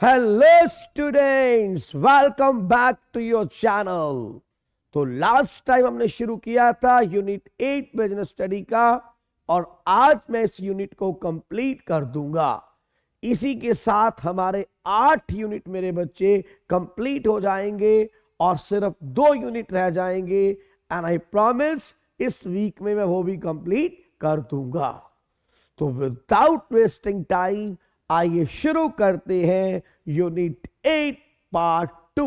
Hello students, welcome back to your channel. तो last time हमने शुरू किया था यूनिट 8 बिजनेस स्टडी का, और आज मैं इस यूनिट को कंप्लीट कर दूंगा। इसी के साथ हमारे 8 यूनिट मेरे बच्चे कंप्लीट हो जाएंगे और सिर्फ 2 यूनिट रह जाएंगे। एंड आई प्रॉमिस इस वीक में मैं वो भी कंप्लीट कर दूंगा। तो विदाउट वेस्टिंग टाइम आइए शुरू करते हैं यूनिट 8 पार्ट 2।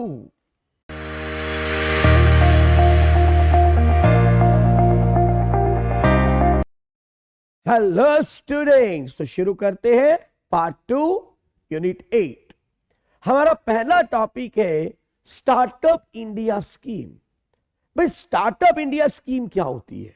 हेलो स्टूडेंट्स, तो शुरू करते हैं पार्ट 2 यूनिट 8। हमारा पहला टॉपिक है स्टार्टअप इंडिया स्कीम। भाई, स्टार्टअप इंडिया स्कीम क्या होती है?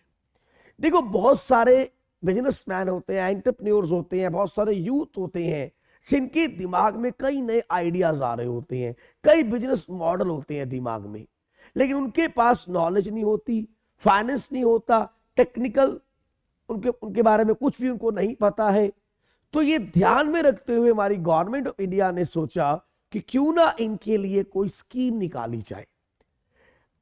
देखो, बहुत सारे बिजनेसमैन होते हैं, एंटरप्रेन्योर्स होते हैं, बहुत सारे यूथ होते हैं जिनके दिमाग में कई नए आइडियाज आ रहे होते हैं, कई बिजनेस मॉडल होते हैं दिमाग में, लेकिन उनके पास नॉलेज नहीं होती, फाइनेंस नहीं होता, टेक्निकल उनके बारे में कुछ भी उनको नहीं पता है। तो ये ध्यान में रखते हुए हमारी गवर्नमेंट ऑफ इंडिया ने सोचा कि क्यों ना इनके लिए कोई स्कीम निकाली जाए।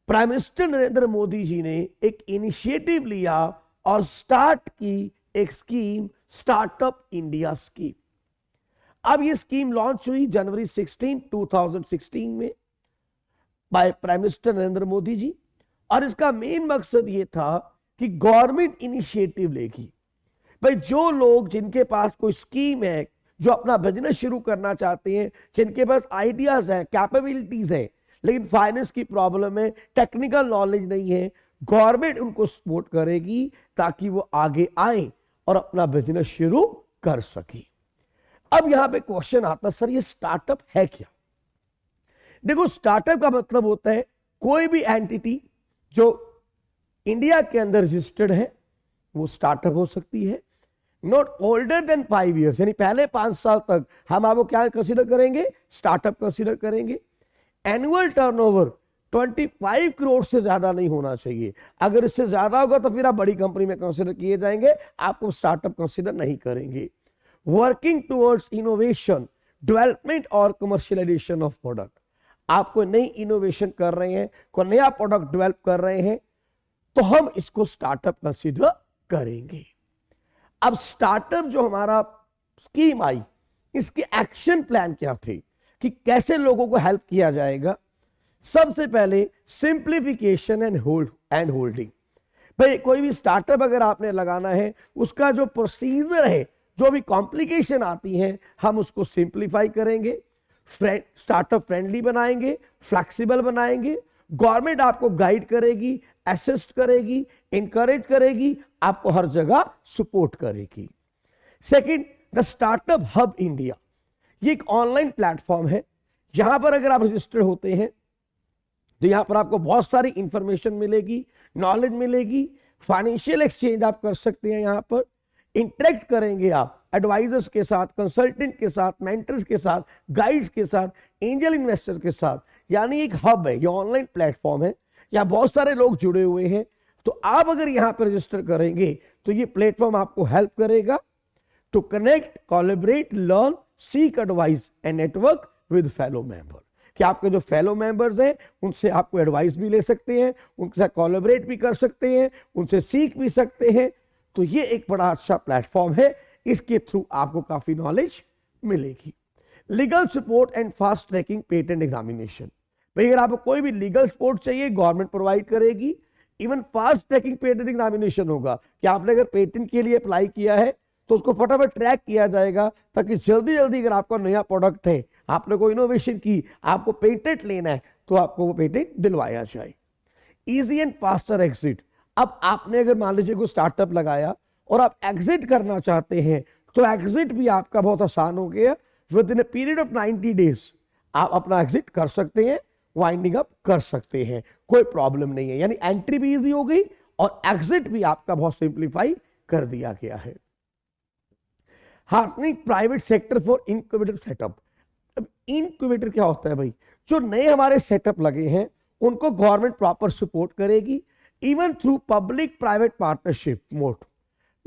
प्राइम मिनिस्टर नरेंद्र मोदी जी ने एक इनिशिएटिव लिया और स्टार्ट की एक स्कीम, स्टार्टअप इंडिया स्कीम। अब ये स्कीम लॉन्च हुई जनवरी 16, 2016 में by prime minister Narendra Modi ji, और इसका मेन मकसद ये था कि गवर्नमेंट इनिशिएटिव लेगी। भाई, जो लोग जिनके पास कोई स्कीम है, जो अपना बिजनेस शुरू करना चाहते हैं, जिनके पास आइडियाज है, कैपेबिलिटीज है, लेकिन फाइनेंस की प्रॉब्लम है, टेक्निकल नॉलेज नहीं है, गवर्नमेंट उनको सपोर्ट करेगी ताकि वो आगे आए और अपना बिजनेस शुरू कर सके। अब यहां पे क्वेश्चन आता, सर ये स्टार्टअप है क्या? देखो, स्टार्टअप का मतलब होता है कोई भी एंटिटी जो इंडिया के अंदर रजिस्टर्ड है वो स्टार्टअप हो सकती है। नॉट ओल्डर देन 5 ईयर्स, यानी पहले 5 साल तक हम आपको क्या कंसीडर करेंगे? स्टार्टअप कंसीडर करेंगे। एनुअल टर्नओवर 25 करोड़ से ज्यादा नहीं होना चाहिए। अगर इससे ज्यादा होगा तो फिर आप बड़ी कंपनी में कंसीडर किए जाएंगे, आपको स्टार्टअप कंसीडर नहीं करेंगे। वर्किंग टुवर्ड्स इनोवेशन, डेवलपमेंट और कमर्शियलाइजेशन ऑफ प्रोडक्ट, आप कोई नई इनोवेशन कर रहे हैं, कोई नया प्रोडक्ट डेवलप कर रहे हैं, तो हम इसको स्टार्टअप कंसीडर करेंगे। अब स्टार्टअप जो हमारा स्कीम आई, इसके एक्शन प्लान क्या थे कि कैसे लोगों को हेल्प किया जाएगा? सबसे पहले सिंप्लीफिकेशन एंड होल्डिंग। भाई, कोई भी स्टार्टअप अगर आपने लगाना है, उसका जो प्रोसीजर है, जो भी कॉम्प्लिकेशन आती हैं, हम उसको सिंप्लीफाई करेंगे, स्टार्टअप फ्रेंडली बनाएंगे, फ्लेक्सिबल बनाएंगे। गवर्नमेंट आपको गाइड करेगी, असिस्ट करेगी, इंकरेज करेगी, आपको हर जगह सपोर्ट करेगी। Second, the startup hub India. ये एक ऑनलाइन प्लेटफॉर्म है। यहां पर अगर आप रजिस्टर होते हैं तो यहां पर आपको बहुत सारी इंफॉर्मेशन मिलेगी, नॉलेज मिलेगी, फाइनेंशियल एक्सचेंज आप कर सकते हैं। यहां पर इंटरेक्ट करेंगे आप एडवाइजर्स के साथ, कंसल्टेंट के साथ, मेंटर्स के साथ, गाइड्स के साथ, एंजल इन्वेस्टर के साथ। यानी एक हब है, ये ऑनलाइन प्लेटफॉर्म है, यहाँ बहुत सारे लोग जुड़े हुए हैं। तो आप अगर यहाँ पर रजिस्टर करेंगे तो ये प्लेटफॉर्म आपको हेल्प करेगा to connect, collaborate, learn, seek advice and network with fellow member. कि आपके जो फेलो मेंबर्स हैं उनसे आपको एडवाइस भी ले सकते हैं, उनके साथ कोलैबोरेट भी कर सकते हैं, उनसे सीख भी सकते हैं। तो ये एक बड़ा अच्छा प्लेटफॉर्म है, इसके थ्रू आपको काफी नॉलेज मिलेगी। Legal support and fast tracking patent examination. भाई, अगर आपको कोई भी लीगल सपोर्ट चाहिए, गवर्नमेंट प्रोवाइड करेगी। Even fast tracking patent examination होगा कि आपने अगर पेटेंट के लिए अप्लाई किया है तो उसको फटाफट ट्रैक किया जाएगा, ताकि जल्दी जल्दी अगर आपका नया प्रोडक्ट है, आपने कोई इनोवेशन की, आपको पेटेंट लेना है, तो आपको वो पेटेंट दिलवाया जाए। Easy and faster exit. अब आपने अगर मान लीजिए कोई स्टार्टअप लगाया और आप एग्जिट करना चाहते हैं, तो एग्जिट भी आपका बहुत आसान हो गया। With in A period of 90 days आप अपना एग्जिट कर सकते हैं, वाइंडिंग अप कर सकते हैं, कोई प्रॉब्लम नहीं है। यानी एंट्री भी इजी हो गई और एग्जिट भी आपका बहुत सिंप्लीफाई कर दिया गया है। Harnessing private sector for incubator setup. अब इनक्यूबेटर क्या होता है भाई? जो नए हमारे सेटअप लगे हैं उनको गवर्नमेंट प्रॉपर सपोर्ट करेगी, even through public private partnership mode.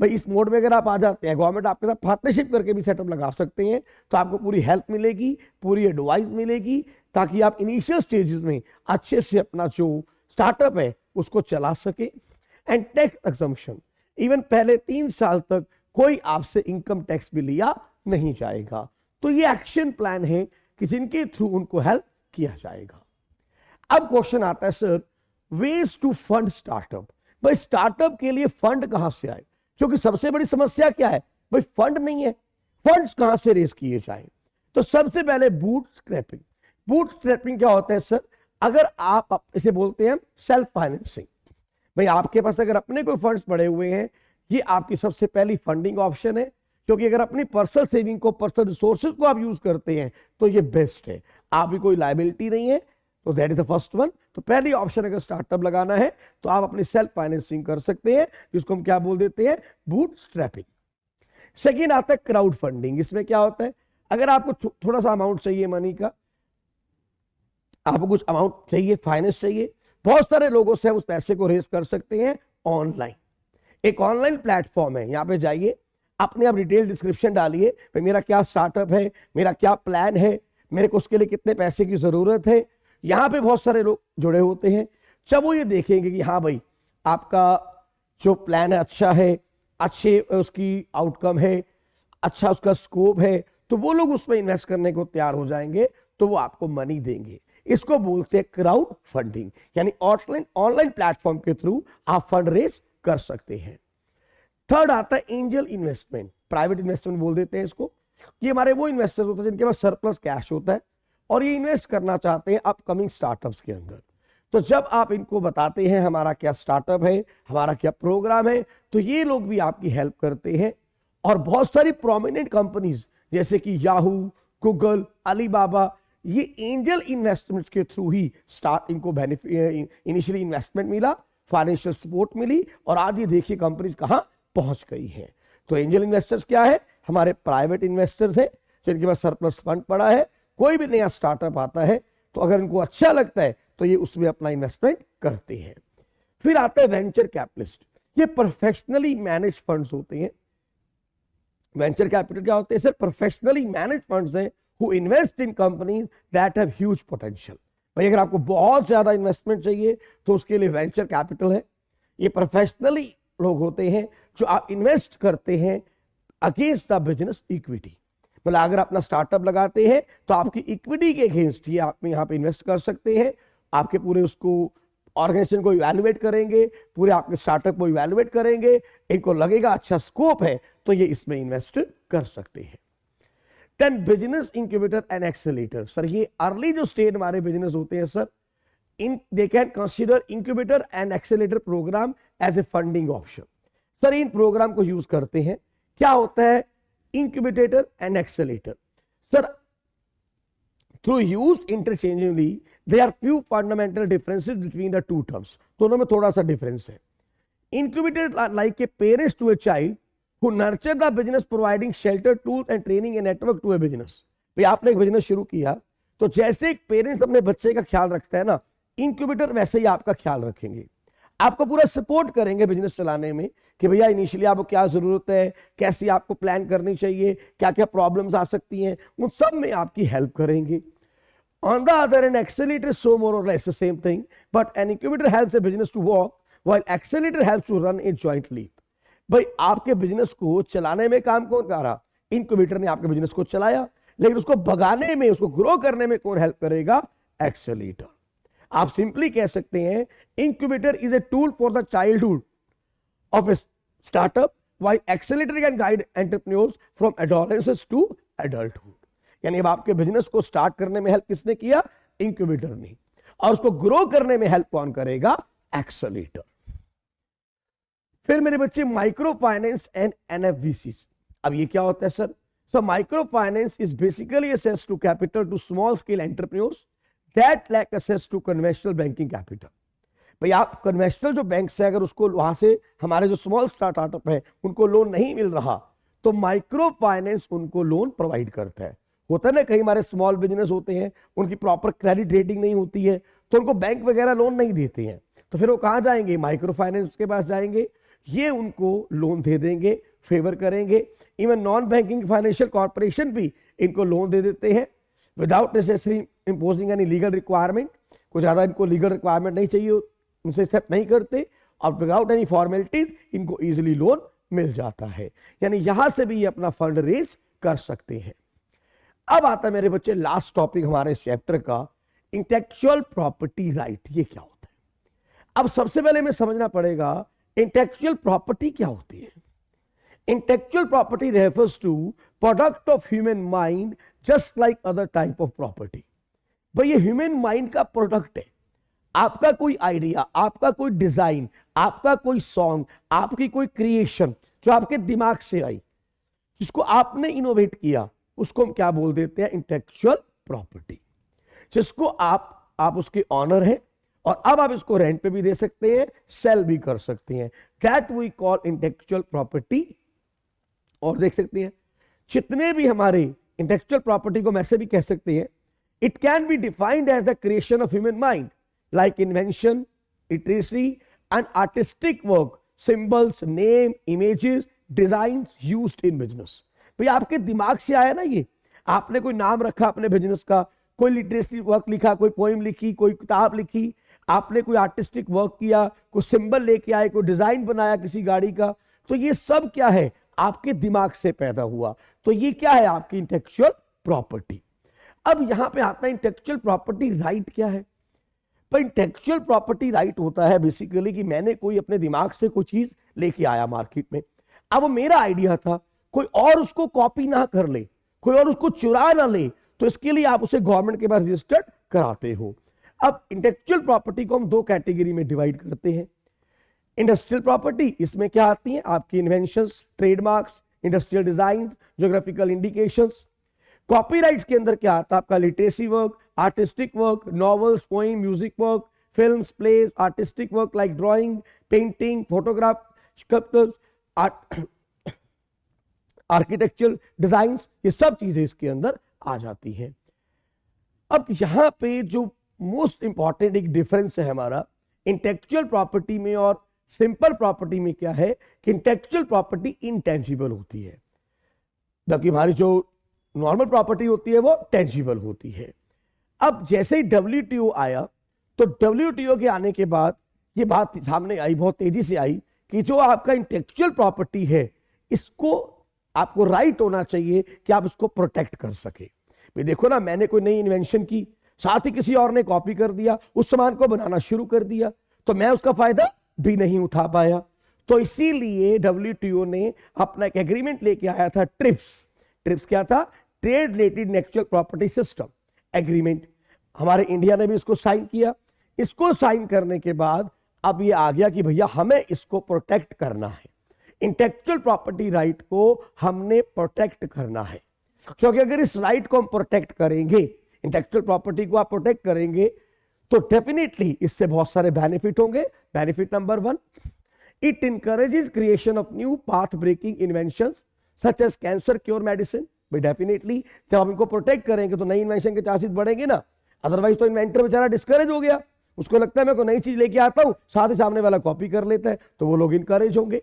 भाई इस मोड में अगर आप आ जाते हैं, गवर्नमेंट आपके साथ पार्टनरशिप करके भी सेटअप लगा सकते हैं, तो आपको पूरी हेल्प मिलेगी, पूरी एडवाइस मिलेगी, ताकि आप इनिशियल स्टेजेस में अच्छे से अपना जो स्टार्टअप है उसको चला सके। एंड टैक्स एग्जम्पशन, इवन पहले 3 साल तक कोई आपसे इनकम टैक्स भी लिया नहीं जाएगा। तो ये एक्शन प्लान है कि जिनके थ्रू उनको हेल्प किया जाएगा। अब क्वेश्चन आता है sir, ways to fund startup. भाई स्टार्टअप के लिए फंड कहां से आए, क्योंकि सबसे बड़ी समस्या क्या है भाई, फंड नहीं है, फंड्स कहां से रेज किए जाए। तो सबसे पहले बूट स्क्रैपिंग। बूट स्क्रैपिंग क्या होता है सर, अगर आप इसे बोलते हैं सेल्फ फाइनेंसिंग। भाई आपके पास अगर अपने कोई फंड्स पड़े हुए हैं, ये आपकी सबसे पहली फंडिंग ऑप्शन है, क्योंकि अगर अपनी पर्सनल सेविंग को, पर्सनल रिसोर्सेज को आप यूज करते हैं तो ये बेस्ट है, आप भी कोई लायबिलिटी नहीं है, तो that is the first one. तो पहली ऑप्शन अगर स्टार्टअप लगाना है तो आप अपनी सेल्फ फाइनेंसिंग कर सकते हैं, जिसको हम क्या बोल देते हैं, बूट स्ट्रैपिंग। सेकेंड आता है क्राउड फंडिंग। इसमें क्या होता है, अगर आपको थोड़ा सा अमाउंट चाहिए मनी का, आपको कुछ अमाउंट चाहिए, फाइनेंस चाहिए, बहुत सारे लोगों से उस पैसे को रेज कर सकते हैं ऑनलाइन। एक ऑनलाइन प्लेटफॉर्म है, यहां पे जाइए, अपने आप डिटेल डिस्क्रिप्शन डालिए, भाई मेरा क्या स्टार्टअप है, मेरा क्या प्लान है, मेरे को उसके लिए कितने पैसे की जरूरत है। यहां पे बहुत सारे लोग जुड़े होते हैं, जब वो ये देखेंगे कि हाँ भाई आपका जो प्लान है अच्छा है, अच्छे उसकी आउटकम है, अच्छा उसका स्कोप है, तो वो लोग उसमें इन्वेस्ट करने को तैयार हो जाएंगे, तो वो आपको मनी देंगे। इसको बोलते हैं क्राउड फंडिंग, यानी ऑनलाइन प्लेटफॉर्म के थ्रू आप फंड रेज कर सकते हैं। थर्ड आता है एंजल इन्वेस्टमेंट, प्राइवेट इन्वेस्टमेंट बोल देते हैं इसको। ये हमारे वो इन्वेस्टर्स होते हैं जिनके पास सरप्लस कैश होता है और ये इन्वेस्ट करना चाहते हैं अपकमिंग स्टार्टअप्स के अंदर। तो जब आप इनको बताते हैं हमारा क्या स्टार्टअप है, हमारा क्या प्रोग्राम है, तो ये लोग भी आपकी हेल्प करते हैं। और बहुत सारी प्रोमिनेंट कंपनीज जैसे कि याहू, गूगल, अलीबाबा, ये एंजल इन्वेस्टमेंट्स के थ्रू ही इनको बेनिफिट, इनिशियली इन्वेस्टमेंट मिला, फाइनेंशियल सपोर्ट मिली, और आज ये देखिए कंपनीज कहां पहुंच गई है। तो एंजल इन्वेस्टर्स क्या है, हमारे प्राइवेट इन्वेस्टर्स है जिनके पास सरप्लस फंड पड़ा है। कोई भी नया स्टार्टअप आता है तो अगर इनको अच्छा लगता है तो ये उसमें अपना इन्वेस्टमेंट करते हैं। फिर आता है वेंचर कैपिटलिस्ट, ये प्रोफेशनली मैनेज फंड्स होते हैं। वेंचर कैपिटल क्या होते हैं सर, प्रोफेशनली मैनेज फंड्स हैं who invest in companies that have huge potential. भाई अगर आपको बहुत ज्यादा इन्वेस्टमेंट चाहिए तो उसके लिए वेंचर कैपिटल है। ये प्रोफेशनली लोग होते हैं जो आप इन्वेस्ट करते हैं अगेंस्ट द बिजनेस इक्विटी। मतलब अगर अपना स्टार्टअप लगाते हैं तो आपकी इक्विटी के अगेंस्ट ये आप यहाँ पे इन्वेस्ट कर सकते हैं। आपके पूरे उसको ऑर्गेनाइजेशन को इवैल्यूएट करेंगे, पूरे आपके स्टार्टअप को इवैल्यूएट करेंगे, इनको लगेगा अच्छा स्कोप है तो ये इसमें इन्वेस्ट कर सकते हैं। Then business incubator and accelerator, sir ये अर्ली जो स्टेज हमारे बिजनेस होते हैं sir, they can consider incubator and accelerator program as a funding option। Sir इन प्रोग्राम को यूज करते हैं। क्या होता है incubator and accelerator, sir through use interchangeably there are few fundamental differences between the two terms. दोनों में थोड़ा सा डिफरेंस है। Incubator like a parents to a child who nurture the business providing shelter, tools and training a network to a business. भाई आपने एक business शुरू किया तो जैसे एक पेरेंट्स अपने बच्चे का ख्याल रखता है ना, इंक्यूबेटर वैसे ही आपका ख्याल रखेंगे, आपको पूरा सपोर्ट करेंगे बिजनेस चलाने में कि भैया इनिशियली आपको क्या जरूरत है, कैसी आपको प्लान करनी चाहिए, क्या क्या प्रॉब्लम्स आ सकती हैं, उन सब में आपकी हेल्प करेंगे। On the other end accelerator so more और less the same thing, but an incubator helps a business to walk while accelerator helps to run a joint leap. भाई आपके बिजनेस को चलाने में काम कौन कर रहा, इंक्यूबेटर ने आपके बिजनेस को चलाया, लेकिन उसको भगाने में, उसको ग्रो करने में कौन हेल्प करेगा, एक्सेलरेटर। आप सिंपली कह सकते हैं incubator is a tool for the childhood of a startup while accelerator can guide entrepreneurs from adolescence to adulthood. यानी अब आपके बिजनेस को स्टार्ट करने में हेल्प किसने किया, इंक्यूबेटर ने, और उसको ग्रो करने में हेल्प कौन करेगा, एक्सेलरेटर। फिर मेरे बच्चे माइक्रो फाइनेंस एंड एनएफवीसी। अब ये क्या होता है sir, so micro finance is basically access to capital to small scale entrepreneurs that lack access to conventional banking capital। भाई आप कन्वेंशनल जो बैंक से अगर उसको वहां से हमारे जो स्मॉल स्टार्टअप है उनको लोन नहीं मिल रहा तो माइक्रो फाइनेंस उनको लोन प्रोवाइड करता है। होता है ना कहीं हमारे स्मॉल बिजनेस होते हैं उनकी प्रॉपर क्रेडिट रेटिंग नहीं होती है तो उनको बैंक वगैरह लोन नहीं देते हैं, तो फिर वो कहां जाएंगे, माइक्रो फाइनेंस के पास जाएंगे ये उनको लोन दे देंगे, फेवर करेंगे। Even non banking financial corporation भी इनको लोन दे देते हैं without necessary imposing any legal requirement. कुछ ज़्यादा इनको लीगल रिक्वायरमेंट नहीं चाहिए, उनसे एक्सेप्ट नहीं करते, और विदाउट एनी फॉर्मेलिटीज इनको इजीली लोन मिल जाता है। यानी यहां से भी ये अपना फंड रेज कर सकते हैं। अब आता है मेरे बच्चे लास्ट टॉपिक हमारे इस चैप्टर का, इंटेलेक्चुअल प्रॉपर्टी राइट। ये क्या होता है? अब सबसे पहले हमें समझना पड़ेगा इंटेलेक्चुअल प्रॉपर्टी क्या होती है। Intellectual property refers to product of human mind just like other type of property. भाई ये ह्यूमन माइंड का प्रोडक्ट है। आपका कोई आइडिया, आपका कोई डिजाइन, आपका कोई सॉन्ग, आपकी कोई क्रिएशन जो आपके दिमाग से आई, जिसको आपने इनोवेट किया, उसको हम क्या बोल देते हैं? Intellectual property. जिसको आप उसके ऑनर हैं और अब आप इसको रेंट पे भी दे सकते हैं, सेल भी कर सकते हैं। That we call intellectual property. और देख सकते हैं जितने भी हमारे इंटेलेक्चुअल प्रॉपर्टी को हम ऐसे भी कह सकते हैं, it can be defined as the creation of human mind like invention, literacy and artistic work, symbols, name, images, designs used in business। भाई आपके दिमाग से आया ना, ये आपने कोई नाम रखा अपने बिजनेस का, कोई लिटरेसी वर्क लिखा, कोई पोइम लिखी, कोई किताब लिखी, आपने कोई आर्टिस्टिक वर्क किया, कोई सिंबल लेके आए, कोई डिजाइन बनाया किसी गाड़ी का, तो ये सब क्या है? आपके दिमाग से पैदा हुआ। तो ये क्या है? आपकी इंटेलेक्चुअल प्रॉपर्टी। अब यहां पे आता है इंटेलेक्चुअल प्रॉपर्टी राइट क्या है। पर इंटेलेक्चुअल प्रॉपर्टी राइट होता है बेसिकली कि मैंने कोई अपने दिमाग से कोई चीज लेके आया मार्केट में, अब वो मेरा आइडिया था, कोई और उसको कॉपी ना कर ले, कोई और उसको चुरा ना ले, तो इसके लिए आप उसे गवर्नमेंट के पास रजिस्टर्ड कराते हो। अब इंटेलेक्चुअल प्रॉपर्टी को हम दो कैटेगरी में डिवाइड करते हैं। इंडस्ट्रियल प्रॉपर्टी, इसमें क्या आती है? आपकी inventions, trademarks, industrial design, geographical indications. Copyrights के अंदर क्या आता है? आपका literacy work, artistic work, novels, poem, music work, films, plays, artistic work like drawing, painting, photograph, sculptures, architectural designs, ये सब चीजें इसके अंदर आ जाती हैं। अब यहां पे जो मोस्ट इंपॉर्टेंट एक डिफरेंस है हमारा इंटेलेक्चुअल प्रॉपर्टी में और सिंपल प्रॉपर्टी में, क्या है कि इंटेलेक्चुअल प्रॉपर्टी इंटेंजिबल होती है, बाकी हमारी जो नॉर्मल प्रॉपर्टी होती है वो टेंजिबल होती है। अब जैसे ही WTO आया, तो WTO के आने के बाद ये बात सामने आई, बहुत तेजी से आई, कि जो आपका इंटेलेक्चुअल प्रॉपर्टी है, इसको आपको राइट होना चाहिए कि आप इसको प्रोटेक्ट कर सके। भाई देखो ना, मैंने कोई नई इन्वेंशन की, साथ ही किसी और ने कॉपी कर दिया, उस सामान को बनाना शुरू कर दिया, तो मैं उसका फायदा भी नहीं उठा पाया। तो इसीलिए WTO ने अपना एक एग्रीमेंट लेके आया था, ट्रिप्स क्या था? Trade related intellectual property system agreement. हमारे इंडिया ने भी इसको साइन किया। इसको साइन करने के बाद अब ये आ गया कि भैया हमें इसको प्रोटेक्ट करना है, इंटेलेक्चुअल प्रॉपर्टी राइट को हमने प्रोटेक्ट करना है। क्योंकि अगर इस राइट को हम प्रोटेक्ट करेंगे, इंटेलेक्चुअल प्रॉपर्टी को आप प्रोटेक्ट करेंगे, तो डेफिनेटली इससे बहुत सारे बेनिफिट होंगे। Benefit number 1, it encourages creation of new path breaking inventions such as cancer cure medicine. भाई डेफिनेटली जब हम इनको प्रोटेक्ट करेंगे तो नई इन्वेंशन के चांसेस बढ़ेंगे ना, अदरवाइज तो इन्वेंटर बेचारा डिस्करेज हो गया, उसको लगता है मैं कोई नई चीज लेके आता हूं, साथ ही सामने वाला कॉपी कर लेता है, तो वो लोग इनकरेज होंगे।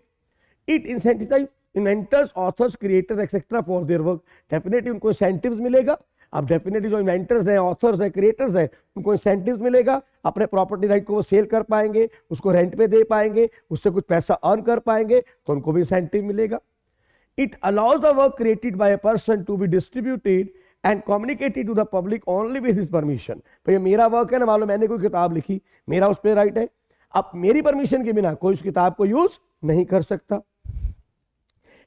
It incentivize inventors, authors, creators etcetera for their work. Definitely उनको इंसेंटिव्स मिलेगा। अब डेफिनेटली जो इन्वेंटर्स हैं, ऑथर्स हैं, क्रिएटर्स हैं, उनको इंसेंटिव्स मिलेगा, अपने प्रॉपर्टी राइट को वो सेल कर पाएंगे, उसको रेंट पे दे पाएंगे, उससे कुछ पैसा अर्न कर पाएंगे, तो उनको भी इंसेंटिव मिलेगा। It allows the work created by a person to be distributed and communicated to the public only with his permission। भाई मेरा वर्क है ना, मान लो मैंने कोई किताब लिखी, मेरा उस पर राइट है, अब मेरी परमिशन के बिना कोई उस किताब को यूज नहीं कर सकता।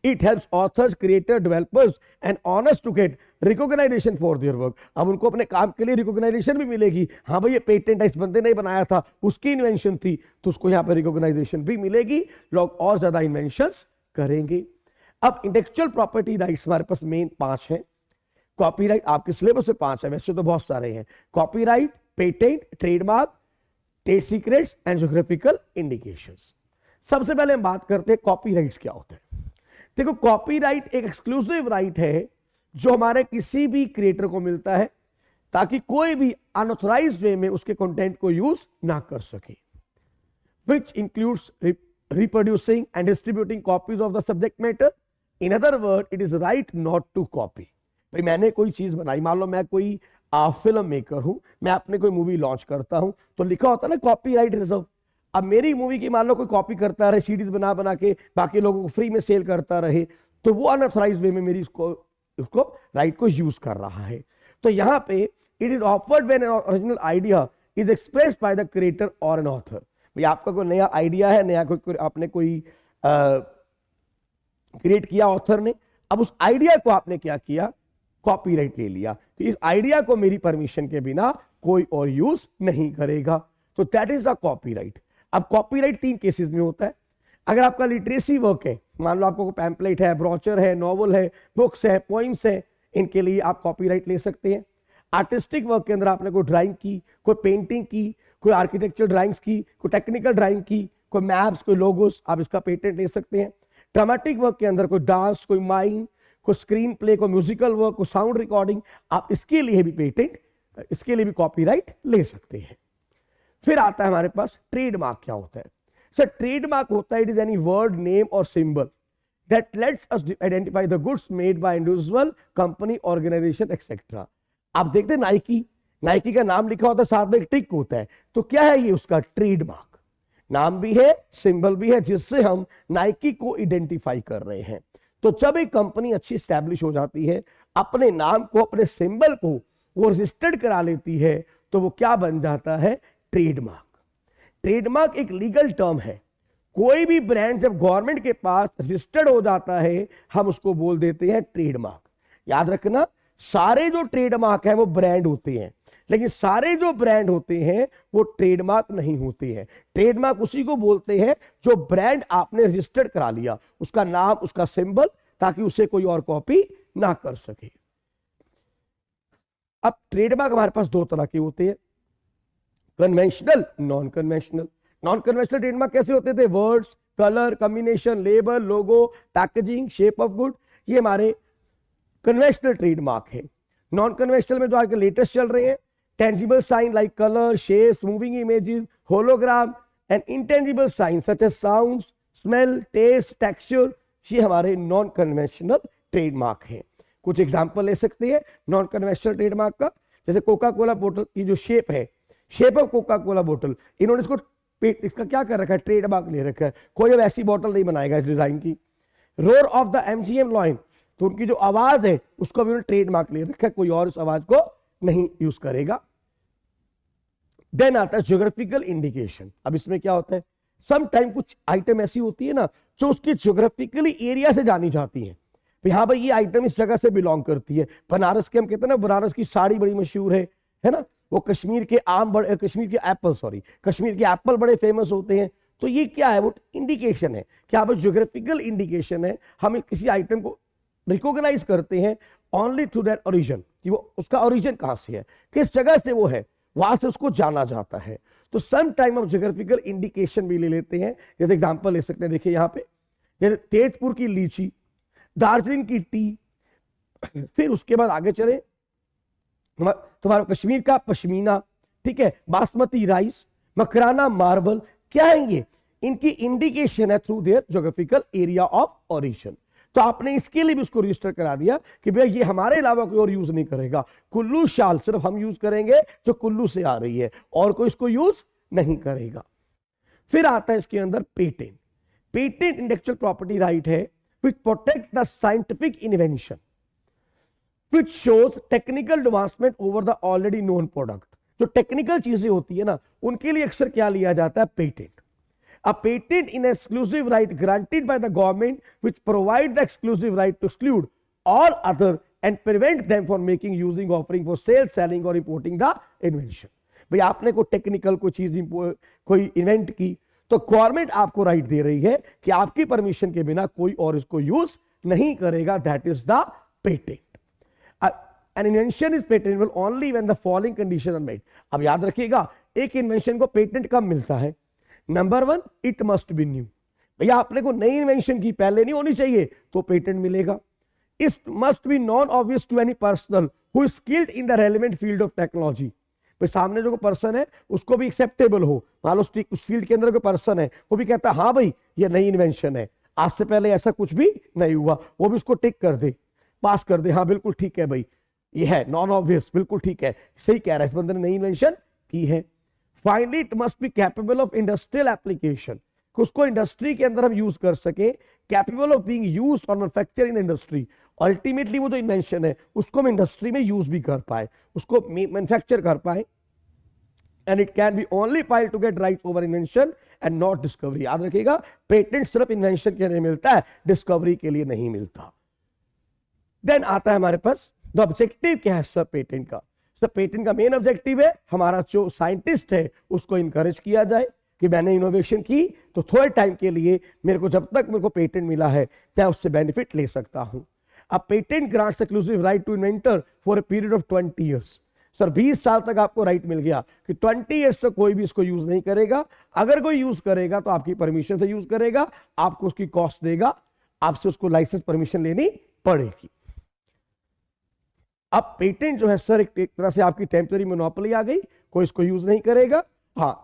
It helps authors, creators, developers and owners to get recognition for their work। अब उनको अपने काम के लिए रिकॉग्नाइजेशन भी मिलेगी। हाँ भाई ये पेटेंट इस बंदे ने बनाया था, उसकी इन्वेंशन थी, तो उसको यहाँ पर रिकॉग्नाइजेशन भी मिलेगी, लोग और ज्यादा इन्वेंशंस करेंगे। अब इंटेलेक्चुअल प्रॉपर्टी राइट्स हमारे पास मेन 5 हैं। कॉपीराइट आपके सिलेबस में 5 है, वैसे तो बहुत सारे हैं। Copyright, patent, trademark, trade secrets and geographical indications. सबसे पहले हम बात करते हैं कॉपीराइट्स क्या होता है। देखो, कॉपीराइट एक एक्सक्लूसिव राइट है जो हमारे किसी भी क्रिएटर को मिलता है, ताकि कोई भी अनऑथराइज्ड वे में उसके कंटेंट को यूज ना कर सके, which includes reproducing and distributing copies of the subject matter. In other words, it is right not to copy. भाई मैंने कोई चीज बनाई, मान लो मैं कोई फिल्म मेकर हूं, मैं अपने कोई मूवी लॉन्च करता हूं, तो लिखा होता है ना कॉपीराइट रिजर्व। अब मेरी मूवी की मान लो कोई कॉपी करता रहे, सीडीज बना बना के बाकी लोगों को फ्री में सेल करता रहे, तो वो अनऑथराइज्ड वे में मेरी उसको राइट को यूज कर रहा है। तो यहां पे it is offered when an original idea is expressed by the creator और एन ऑथर। भाई आपका कोई नया आइडिया है, नया कोई आपने कोई क्रिएट किया ऑथर ने, अब उस आइडिया को आपने क्या किया, कॉपीराइट ले लिया कि इस आइडिया को मेरी परमिशन के बिना कोई और यूज नहीं करेगा, तो दैट इज द कॉपीराइट। अब कॉपीराइट 3 केसेस में होता है। अगर आपका लिटरेसी वर्क है, मान लो आपको पैम्पलेट है, ब्रोचर है, नॉवल है, बुक्स है, पोइम्स है, इनके लिए आप कॉपीराइट ले सकते हैं। आर्टिस्टिक वर्क के अंदर आपने कोई ड्राइंग की, कोई पेंटिंग की, कोई आर्किटेक्चर ड्राइंग्स की, कोई टेक्निकल ड्राइंग की, कोई मैप्स, कोई लोगोस, आप इसका पेटेंट ले सकते हैं। ड्रामेटिक वर्क के अंदर कोई डांस, कोई माइम, कोई स्क्रीन प्ले, कोई म्यूजिकल वर्क, कोई साउंड रिकॉर्डिंग, आप इसके लिए भी पेटेंट, इसके लिए भी कॉपीराइट ले सकते हैं। फिर आता है हमारे पास ट्रेडमार्क। क्या होता है सर? ट्रेडमार्क होता है it is any word, name और symbol that lets us identify the goods made by individual, company, organisation etcetera. आप देखते हैं नाइकी का नाम लिखा होता है, साथ में एक टिक होता है, तो क्या है ये उसका ट्रेडमार्क। नाम भी है, सिंबल भी है, जिससे हम नाइकी को आइडेंटिफाई कर रहे हैं। तो जब एक कंपनी अच्छी स्टैब्लिश हो जाती है, अपने नाम को, अपने सिंबल को वो रजिस्टर्ड करा लेती है, तो वो क्या बन जाता है? ट्रेडमार्क। ट्रेडमार्क एक लीगल टर्म है। कोई भी ब्रांड जब गवर्नमेंट के पास रजिस्टर्ड हो जाता है, हम उसको बोल देते हैं ट्रेडमार्क। याद रखना, सारे जो ट्रेडमार्क है वो ब्रांड होते हैं, लेकिन सारे जो ब्रांड होते हैं वो ट्रेडमार्क नहीं होते हैं। ट्रेडमार्क उसी को बोलते हैं जो ब्रांड आपने रजिस्टर्ड करा लिया, उसका नाम, उसका सिंबल, ताकि उसे कोई और कॉपी ना कर सके। अब ट्रेडमार्क हमारे पास 2 तरह के होते हैं, conventional, non conventional. Non conventional trademark कैसे होते थे? Words, colour, combination, label, logo, packaging, shape of good, ये हमारे कन्वेंशनल ट्रेडमार्क है। नॉन कन्वेंशनल में जो आजकल लेटेस्ट चल रहे हैं, tangible sign like colour, shapes, moving images, hologram and intangible sign such as sounds, smell, taste, texture, ये हमारे नॉन कन्वेंशनल ट्रेडमार्क है। कुछ एग्जांपल ले सकते हैं नॉन कन्वेंशनल ट्रेडमार्क का, जैसे कोका कोला बोतल की जो शेप है, शेप ऑफ कोका कोला बोतल, इन्होंने इसका क्या कर रखा है? ट्रेडमार्क ले रखा है। कोई अब ऐसी बोतल नहीं बनाएगा इस डिजाइन की। Roar of the MGM lion, तो उनकी जो आवाज है उसको भी उन्होंने ट्रेडमार्क ले रखा है, कोई और उस आवाज को नहीं यूज करेगा। देन आता है ज्योग्राफिकल इंडिकेशन। अब इसमें क्या होता है? सम टाइम कुछ आइटम ऐसी होती है ना जो उसकी ज्योग्राफिकली एरिया से जानी जाती है। हाँ भाई, ये आइटम इस जगह से बिलोंग करती है। बनारस के हम कहते हैं ना, बनारस की साड़ी बड़ी मशहूर है ना, वो कश्मीर के कश्मीर के एप्पल बड़े फेमस होते हैं। तो ये क्या है? वो इंडिकेशन है, क्या ज्योग्राफिकल इंडिकेशन है। हम किसी आइटम को रिकॉग्नाइज करते हैं ओनली थ्रू दैट ओरिजिन, कि वो उसका ओरिजिन कहां से है, किस जगह से वो है, वहां से उसको जाना जाता है। तो सम टाइम हम ज्योग्राफिकल इंडिकेशन भी ले लेते हैं। जैसे एग्जांपल ले सकते हैं, देखिए यहाँ पे, जैसे तेजपुर की लीची, दार्जिलिंग की टी, फिर उसके बाद आगे चले तुम्हारा कश्मीर का पश्मीना, ठीक है, बासमती राइस, मकराना मार्बल, क्या है ये? इनकी इंडिकेशन है through their geographical area of origin. तो आपने इसके लिए भी उसको रजिस्टर करा दिया कि भैया ये हमारे अलावा कोई और यूज नहीं करेगा। कुल्लू शाल सिर्फ हम यूज करेंगे जो कुल्लू से आ रही है, और कोई इसको यूज नहीं करेगा। फिर आता है इसके अंदर patent. Patent intellectual property right है which protect the scientific invention which shows technical advancement over the already known product। जो टेक्निकल चीजें होती है ना, उनके लिए अक्सर क्या लिया जाता है? Patent. A patent in exclusive right granted by the government which provide the exclusive right to exclude all other and prevent them from making, using, offering for sale, selling or importing the invention। भाई आपने कोई technical कोई चीज कोई invent की, तो government आपको right they रही है कि आपकी परमिशन के बिना कोई और इसको यूज नहीं करेगा। That is the patent. An invention is patentable only when the following conditions are met। अब याद रखिएगा, एक इन्वेंशन को पेटेंट कब मिलता है? Number 1, it must B new. भैया आपने को नई इन्वेंशन की, पहले नहीं होनी चाहिए, तो पेटेंट मिलेगा। It must be non obvious to any personal who is skilled in the relevant field of technology. भाई सामने जो पर्सन है उसको भी एक्सेप्टेबल हो, मान लो उस फील्ड के अंदर कोई पर्सन है वो भी कहता है हाँ भाई ये नई इन्वेंशन है, आज से पहले ऐसा कुछ भी नहीं हुआ, वो भी उसको टिक कर दे, पास कर दे, हाँ बिल्कुल ठीक है भाई ये है नॉन ऑब्वियस, बिल्कुल ठीक है, सही कह रहा है, इस बंदे ने नई इन्वेंशन की है। Finally it must be capable of industrial application, उसको इंडस्ट्री के अंदर हम यूज कर सके, कैपेबल ऑफ बीइंग यूज्ड और manufacture in the industry, ultimately वो जो इन्वेंशन है उसको हम इंडस्ट्री में यूज भी कर पाए, उसको मैन्युफैक्चर कर पाए। And it can be only file to get right over invention and not discovery. याद रखिएगा पेटेंट सिर्फ इन्वेंशन के लिए मिलता है, डिस्कवरी के लिए नहीं मिलता। देन आता है हमारे पास द ऑब्जेक्टिव क्या है सर पेटेंट का। सर पेटेंट का मेन ऑब्जेक्टिव है हमारा जो साइंटिस्ट है उसको इंकरेज किया जाए कि मैंने इनोवेशन की तो थोड़े टाइम के लिए मेरे को जब तक मेरे को पेटेंट मिला है मैं उससे बेनिफिट ले सकता हूं। अब patent grants exclusive right to inventor for a period of 20 years. सर 20 साल तक आपको राइट मिल गया कि 20 इयर्स तक कोई भी इसको यूज नहीं करेगा, अगर कोई यूज करेगा तो आपकी परमिशन से यूज करेगा, आपको उसकी कॉस्ट देगा, आपसे उसको लाइसेंस परमिशन लेनी पड़ेगी। अब पेटेंट जो है सर एक तरह से आपकी टेम्पररी मोनोपोली आ गई, कोई इसको यूज नहीं करेगा। हाँ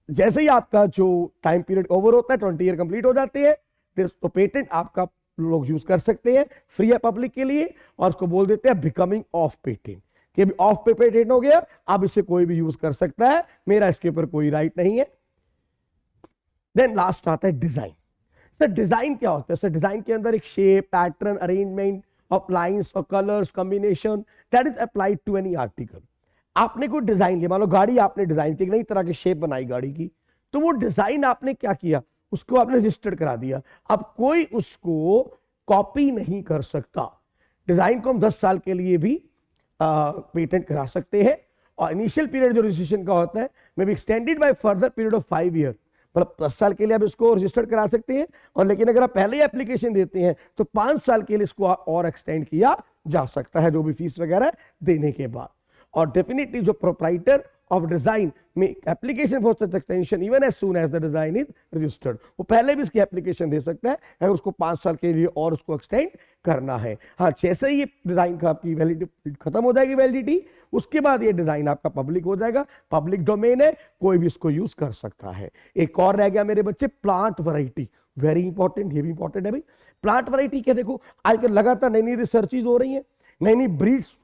जैसे ही आपका जो टाइम पीरियड ओवर होता है 20 ईयर कंप्लीट हो जाती है तो पेटेंट आपका लोग यूज कर सकते हैं, फ्री है पब्लिक के लिए, और उसको बोल देते हैं बिकमिंग ऑफ पेटेंट कि अभी ऑफ पेटेंट हो गया, अब इसे कोई भी यूज कर सकता है, मेरा इसके ऊपर कोई राइट नहीं है। देन लास्ट आता है डिजाइन। सर डिजाइन क्या होता है? सर डिजाइन के अंदर एक shape, pattern, arrangement of lines और colours combination that is applied to any article. आपने कोई डिजाइन लिया, मान लो गाड़ी आपने डिजाइन की, नई तरह की शेप बनाई गाड़ी की, तो वो डिजाइन आपने क्या किया, उसको आपने रजिस्टर्ड करा दिया, अब कोई उसको कॉपी नहीं कर सकता। डिजाइन को हम 10 साल के लिए भी पेटेंट करा सकते हैं, और इनिशियल पीरियड जो रजिस्ट्रेशन का होता है may be extended by further period of 5 year, मतलब 10 साल के लिए आप इसको रजिस्टर्ड करा सकते हैं, और लेकिन अगर आप पहले ही एप्लीकेशन देते हैं तो 5 साल के लिए इसको और एक्सटेंड किया जा सकता है, जो भी फीस वगैरह देने के बाद। और डेफिनेटली जो प्रोप्राइटर ऑफ डिजाइन में application for such extension even as soon as the design is registered, वो पहले भी इसकी एप्लीकेशन दे सकता है अगर उसको 5 साल के लिए और उसको एक्सटेंड करना है। हाँ जैसे ही ये डिजाइन का आपकी वैलिडिटी खत्म हो जाएगी वैलिडिटी, उसके बाद ये डिजाइन आपका पब्लिक हो जाएगा, पब्लिक डोमेन है, कोई भी इसको यूज कर सकता है। एक और रह गया मेरे बच्चे प्लांट वैरायटी, वेरी इंपॉर्टेंट, ये भी इंपॉर्टेंट है भाई। प्लांट वैरायटी क्या, देखो आजकल लगातार नई नई रिसर्चेज हो रही है, नई नई ब्रीड्स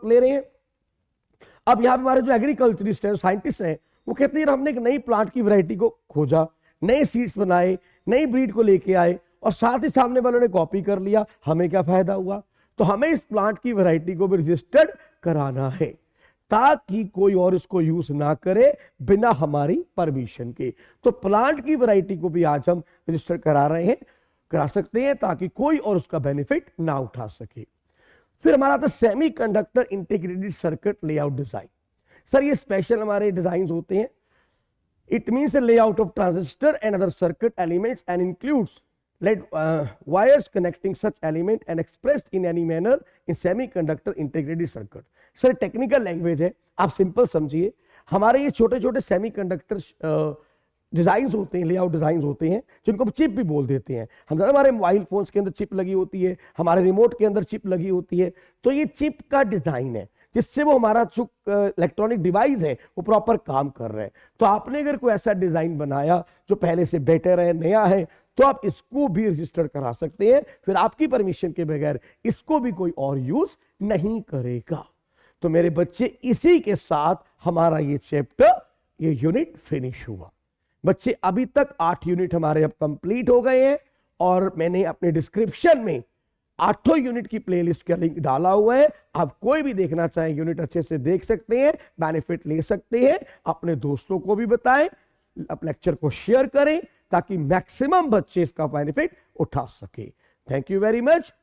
ले रहे हैं। अब यहाँ पे हमारे जो एग्रीकल्चरिस्ट है, साइंटिस्ट हैं, वो कहते हैं हमने एक नई प्लांट की वैरायटी को खोजा, नए सीड्स बनाए, नई ब्रीड को लेके आए, और साथ ही सामने वालों ने कॉपी कर लिया, हमें क्या फायदा हुआ? तो हमें इस प्लांट की वैरायटी को भी रजिस्टर्ड कराना है ताकि कोई और इसको यूज ना करे बिना हमारी परमिशन के। तो प्लांट की वैरायटी को भी आज हम रजिस्टर करा सकते हैं ताकि कोई और उसका बेनिफिट ना उठा सके। फिर हमारा आता है semiconductor integrated circuit layout design. Sir ये स्पेशल हमारे डिजाइन होते हैं। It means the layout of transistor and other circuit elements and includes lead wires connecting such element and expressed in any manner in semiconductor integrated circuit. Sir technical language है, आप simple समझिए। हमारे ये छोटे छोटे semiconductor design होते हैं, layout design होते हैं, जिनको हम चिप भी बोल देते हैं। हम ज़्यादा हमारे मोबाइल फोन्स के अंदर चिप लगी होती है, हमारे रिमोट के अंदर चिप लगी होती है, तो ये चिप का डिजाइन है जिससे वो हमारा जो इलेक्ट्रॉनिक डिवाइस है वो प्रॉपर काम कर रहा है। तो आपने अगर कोई ऐसा डिजाइन बनाया जो पहले से बेटर है, नया है, तो आप इसको भी रजिस्टर करा सकते हैं, फिर आपकी परमिशन के बगैर इसको भी कोई और यूज नहीं करेगा। तो मेरे बच्चे इसी के साथ हमारा ये चैप्टर, ये यूनिट फिनिश हुआ। बच्चे अभी तक 8 यूनिट हमारे अब कंप्लीट हो गए हैं, और मैंने अपने डिस्क्रिप्शन में 8 यूनिट की प्लेलिस्ट का लिंक डाला हुआ है। आप कोई भी देखना चाहें यूनिट अच्छे से देख सकते हैं, बेनिफिट ले सकते हैं, अपने दोस्तों को भी बताएं, अपने लेक्चर को शेयर करें ताकि मैक्सिमम बच्चे इसका बेनिफिट उठा सके। Thank you very much.